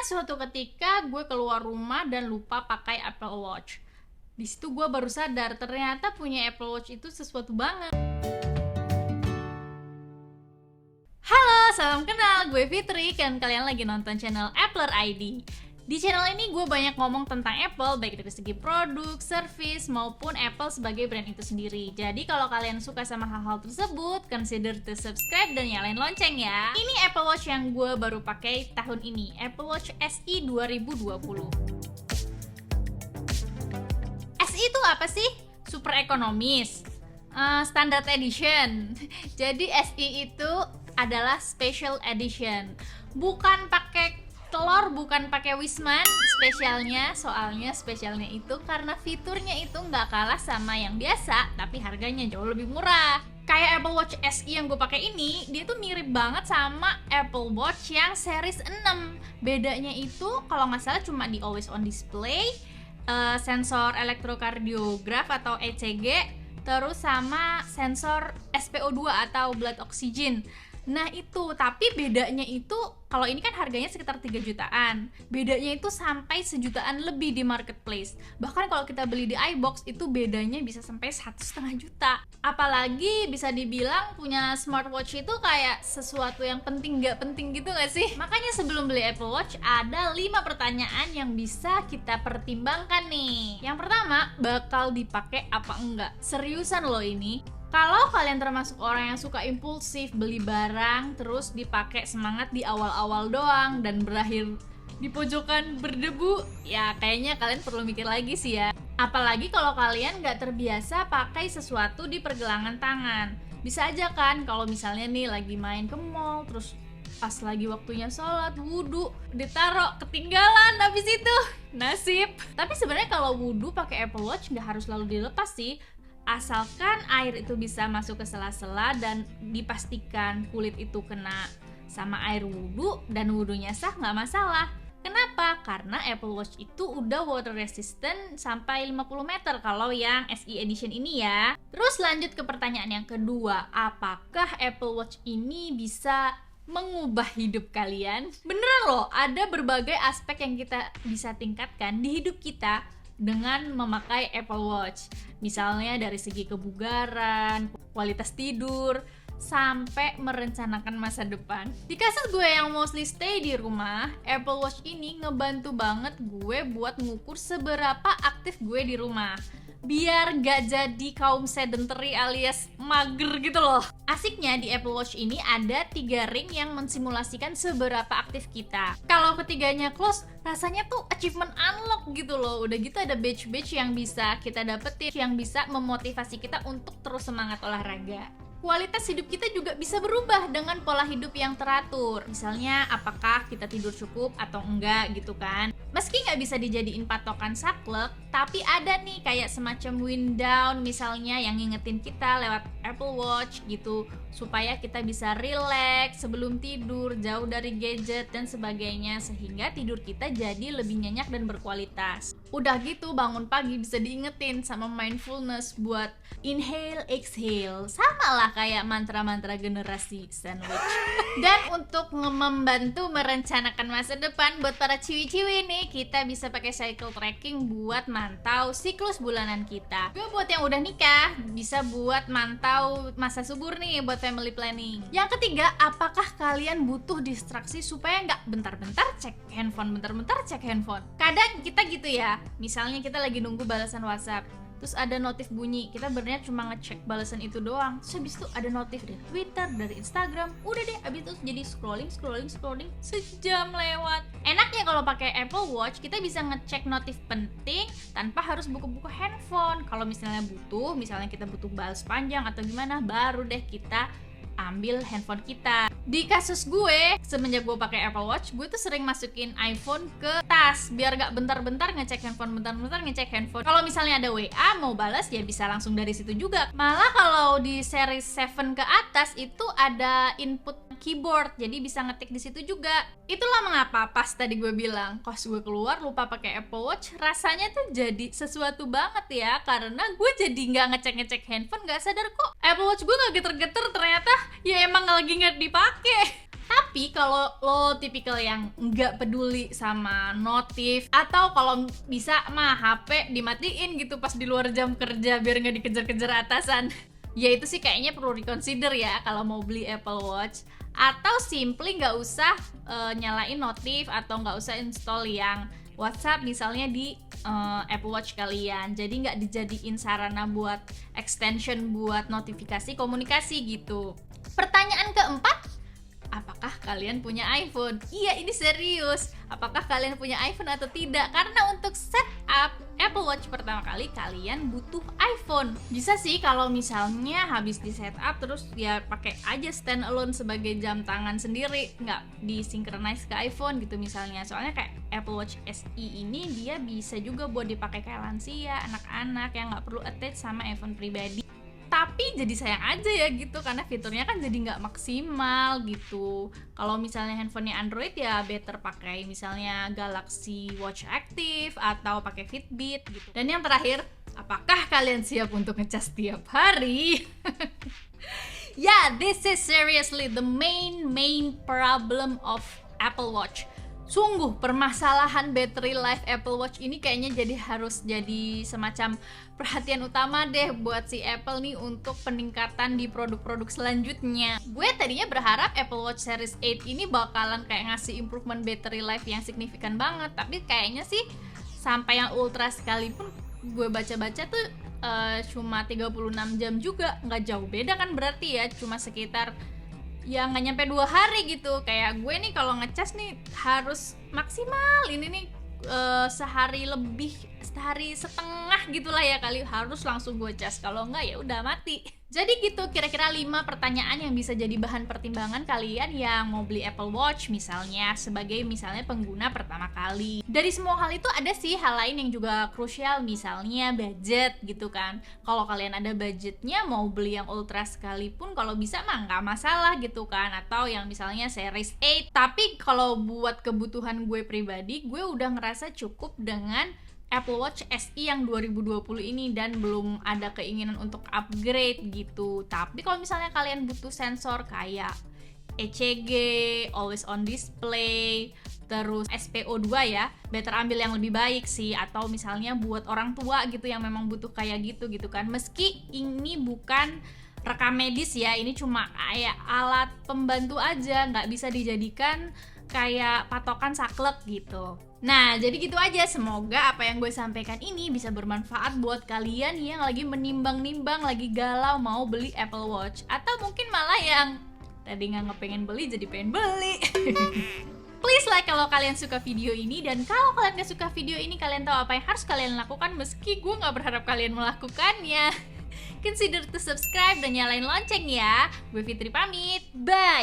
suatu ketika gue keluar rumah dan lupa pakai Apple Watch. Di situ gue baru sadar ternyata punya Apple Watch itu sesuatu banget. Halo, salam kenal, gue Fitri dan kalian lagi nonton channel Appler ID. Di channel ini gue banyak ngomong tentang Apple, baik dari segi produk, service, maupun Apple sebagai brand itu sendiri. Jadi kalau kalian suka sama hal-hal tersebut, consider to subscribe dan nyalain lonceng ya. Ini Apple Watch yang gue baru pakai tahun ini, Apple Watch SE 2020. SE itu apa sih? Super ekonomis, standard edition. Jadi SE itu adalah special edition. Bukan pakai telur, bukan pakai Wisman spesialnya. Soalnya spesialnya itu karena fiturnya itu nggak kalah sama yang biasa, tapi harganya jauh lebih murah. Kayak Apple Watch SE yang gue pakai ini, dia tuh mirip banget sama Apple Watch yang series 6. Bedanya itu kalau nggak salah cuma di always on display, sensor elektrokardiograf atau ECG, terus sama sensor SpO2 atau blood oxygen. Nah itu, tapi bedanya itu kalau ini kan harganya sekitar 3 jutaan. Bedanya itu sampai sejutaan lebih di marketplace. Bahkan kalau kita beli di iBox itu bedanya bisa sampai 1,5 juta. Apalagi bisa dibilang punya smartwatch itu kayak sesuatu yang penting gak penting gitu gak sih? Makanya sebelum beli Apple Watch ada 5 pertanyaan yang bisa kita pertimbangkan nih. Yang pertama, bakal dipakai apa enggak? Seriusan loh ini. Kalau kalian termasuk orang yang suka impulsif beli barang terus dipakai semangat di awal-awal doang dan berakhir di pojokan berdebu, ya kayaknya kalian perlu mikir lagi sih ya. Apalagi kalau kalian nggak terbiasa pakai sesuatu di pergelangan tangan. Bisa aja kan kalau misalnya nih lagi main ke mall terus pas lagi waktunya sholat, wudhu, ditaruh, ketinggalan, habis itu nasib. Tapi sebenarnya kalau wudhu pakai Apple Watch nggak harus selalu dilepas sih. Asalkan air itu bisa masuk ke sela-sela dan dipastikan kulit itu kena sama air wudhu dan wudhunya sah, nggak masalah. Kenapa? Karena Apple Watch itu udah water resistant sampai 50 meter kalau yang SE edition ini ya. Terus lanjut ke pertanyaan yang kedua, apakah Apple Watch ini bisa mengubah hidup kalian? Beneran loh, ada berbagai aspek yang kita bisa tingkatkan di hidup kita dengan memakai Apple Watch. Misalnya dari segi kebugaran, kualitas tidur, sampai merencanakan masa depan. Di kasus gue yang mostly stay di rumah, Apple Watch ini ngebantu banget gue buat ngukur seberapa aktif gue di rumah, biar gak jadi kaum sedentary alias mager gitu loh. Asiknya di Apple Watch ini ada 3 ring yang mensimulasikan seberapa aktif kita. Kalau ketiganya close, rasanya tuh achievement unlock gitu loh. Udah gitu ada badge-badge yang bisa kita dapetin, yang bisa memotivasi kita untuk terus semangat olahraga. Kualitas hidup kita juga bisa berubah dengan pola hidup yang teratur. Misalnya, apakah kita tidur cukup atau enggak gitu kan. Meski nggak bisa dijadiin patokan saklek, tapi ada nih kayak semacam wind down misalnya yang ngingetin kita lewat Apple Watch gitu, supaya kita bisa relax sebelum tidur, jauh dari gadget dan sebagainya, sehingga tidur kita jadi lebih nyenyak dan berkualitas. Udah gitu bangun pagi bisa diingetin sama mindfulness buat inhale, exhale. Sama lah kayak mantra-mantra generasi sandwich. Dan untuk membantu merencanakan masa depan buat para ciwi-ciwi nih, kita bisa pakai cycle tracking buat mantau siklus bulanan kita. Gue buat yang udah nikah bisa buat mantau masa subur nih buat family planning. Yang ketiga, apakah kalian butuh distraksi supaya nggak bentar-bentar cek handphone, bentar-bentar cek handphone? Kadang kita gitu ya, misalnya kita lagi nunggu balasan WhatsApp, terus ada notif bunyi, kita benernya cuma ngecek balasan itu doang. Terus habis itu ada notif dari Twitter, dari Instagram, udah deh habis itu jadi scrolling sejam lewat. Enaknya kalau pakai Apple Watch kita bisa ngecek notif penting tanpa harus buka-buka handphone. Kalau misalnya kita butuh balas panjang atau gimana, baru deh kita ambil handphone kita. Di kasus gue, semenjak gue pakai Apple Watch, gue tuh sering masukin iPhone ke tas biar gak bentar-bentar ngecek handphone, bentar-bentar ngecek handphone. Kalau misalnya ada WA mau balas ya bisa langsung dari situ juga. Malah kalau di series 7 ke atas itu ada input keyboard, jadi bisa ngetik di situ juga. Itulah mengapa pas tadi gue bilang kos gue keluar lupa pakai Apple Watch, rasanya tuh jadi sesuatu banget ya, karena gue jadi nggak ngecek handphone, nggak sadar kok Apple Watch gue nggak geter-geter, ternyata ya emang lagi nggak dipakai. Tapi kalau lo tipikal yang nggak peduli sama notif, atau kalau bisa mah HP dimatiin gitu pas di luar jam kerja biar nggak dikejar-kejar atasan, ya itu sih kayaknya perlu reconsider ya kalau mau beli Apple Watch. Atau simply nggak usah nyalain notif atau nggak usah install yang WhatsApp misalnya di Apple Watch kalian, jadi nggak dijadiin sarana buat extension buat notifikasi komunikasi gitu. Pertanyaan keempat, apakah kalian punya iPhone? Iya, ini serius. Apakah kalian punya iPhone atau tidak? Karena untuk setup Apple Watch pertama kali kalian butuh iPhone. Bisa sih kalau misalnya habis di setup terus ya pakai aja standalone sebagai jam tangan sendiri, nggak disinkronize ke iPhone gitu misalnya. Soalnya kayak Apple Watch SE ini dia bisa juga buat dipakai kayak lansia, anak-anak yang nggak perlu attach sama iPhone pribadi. Tapi jadi sayang aja ya gitu, karena fiturnya kan jadi nggak maksimal gitu. Kalau misalnya handphonenya Android ya better pakai misalnya Galaxy Watch Active atau pakai Fitbit gitu. Dan yang terakhir, apakah kalian siap untuk ngecas tiap hari? Yeah, this is seriously the main problem of Apple Watch. Sungguh permasalahan battery life Apple Watch ini kayaknya harus jadi semacam perhatian utama deh buat si Apple nih untuk peningkatan di produk-produk selanjutnya. Gue tadinya berharap Apple Watch Series 8 ini bakalan kayak ngasih improvement battery life yang signifikan banget, tapi kayaknya sih sampai yang ultra sekalipun gue baca-baca tuh cuma 36 jam juga, nggak jauh beda kan berarti ya, cuma sekitar ya nggak nyampe 2 hari gitu. Kayak gue nih kalau ngecas nih harus maksimal ini nih sehari lebih, sehari setengah gitulah ya kali, harus langsung gue cas, kalau nggak ya udah mati. Jadi gitu kira-kira 5 pertanyaan yang bisa jadi bahan pertimbangan kalian yang mau beli Apple Watch misalnya, sebagai misalnya pengguna pertama kali. Dari semua hal itu ada sih hal lain yang juga krusial, misalnya budget gitu kan. Kalau kalian ada budgetnya mau beli yang ultra sekalipun kalau bisa mah nggak masalah gitu kan, atau yang misalnya Series 8. Tapi kalau buat kebutuhan gue pribadi, gue udah ngerasa cukup dengan Apple Watch SE yang 2020 ini dan belum ada keinginan untuk upgrade gitu. Tapi kalau misalnya kalian butuh sensor kayak ECG, always on display, terus SPO2 ya, better ambil yang lebih baik sih. Atau misalnya buat orang tua gitu yang memang butuh kayak gitu kan. Meski ini bukan rekam medis ya, ini cuma kayak alat pembantu aja, nggak bisa dijadikan kayak patokan saklek gitu. Nah, jadi gitu aja. Semoga apa yang gue sampaikan ini bisa bermanfaat buat kalian yang lagi menimbang-nimbang, lagi galau mau beli Apple Watch. Atau mungkin malah yang tadi nggak pengen beli jadi pengen beli. Please like kalau kalian suka video ini, dan kalau kalian gak suka video ini, kalian tahu apa yang harus kalian lakukan meski gue gak berharap kalian melakukannya. Consider to subscribe dan nyalain lonceng ya. Gue Fitri pamit, bye!